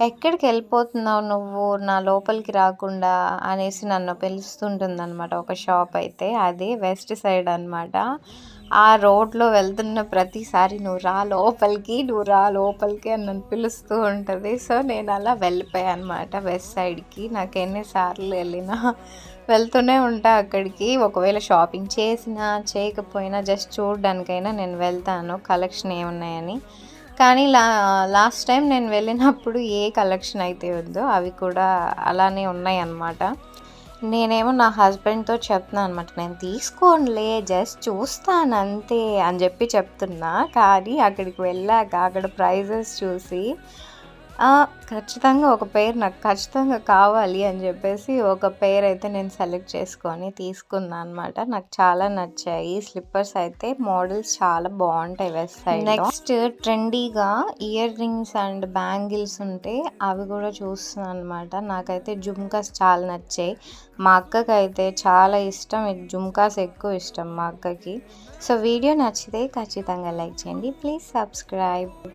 "ఎక్కడికెళ్ళిపోతున్నావు నువ్వు? నా లోపలికి రాకుండా" అనేసి నన్ను పిలుస్తుంటుందనమాట ఒక షాప్ అయితే. అది వెస్ట్ సైడ్ అనమాట. ఆ రోడ్‌లో వెళ్తున్న ప్రతిసారి "నువ్వు రా లోపలికి, నువ్వు రా లోపలికి" అని నన్ను పిలుస్తూ ఉంటది. సో, నేనలా వెళ్ళిపోయా అనమాట వెస్ట్ సైడ్‌కి. నాకు ఎన్ని సార్లు వెళ్ళినా వెళ్తూనే ఉంటా అక్కడికి. ఒకవేళ షాపింగ్ చేసినా, చేయకపోయినా జస్ట్ చూడడానికైనా నేను వెళ్తాను కలెక్షన్ ఏమున్నాయని. కానీ లాస్ట్ టైం నేను వెళ్ళినప్పుడు ఏ కలెక్షన్ అయితే ఉందో అవి కూడా అలానే ఉన్నాయన్నమాట. నేనేమో నా హస్బెండ్‌తో చెప్తున్నా అనమాట. "నేను తీసుకోనులే జస్ట్ చూస్తానంతే" అని చెప్తున్నా. కానీ అక్కడికి వెళ్ళాక అక్కడ ప్రైజెస్ చూసి ఖచ్చితంగా ఒక పెయిర్ నాకు ఖచ్చితంగా కావాలి అని చెప్పేసి ఒక పెయిర్ అయితే నేను సెలెక్ట్ చేసుకొని తీసుకున్నా అనమాట. నాకు చాలా నచ్చాయి. స్లిప్పర్స్ అయితే మోడల్స్ చాలా బాగుంటాయి వెస్ట్ సైడ్‌లో. నెక్స్ట్ ట్రెండీగా ఇయర్ రింగ్స్ అండ్ బ్యాంగిల్స్ ఉంటే అవి కూడా చూస్తున్నాను అనమాట. నాకైతే జుమ్కాస్ చాలా నచ్చాయి. మా అక్కకైతే చాలా ఇష్టం. జుమ్కాస్ ఎక్కువ ఇష్టం మా అక్కకి. సో వీడియో నచ్చితే ఖచ్చితంగా లైక్ చేయండి. Please subscribe.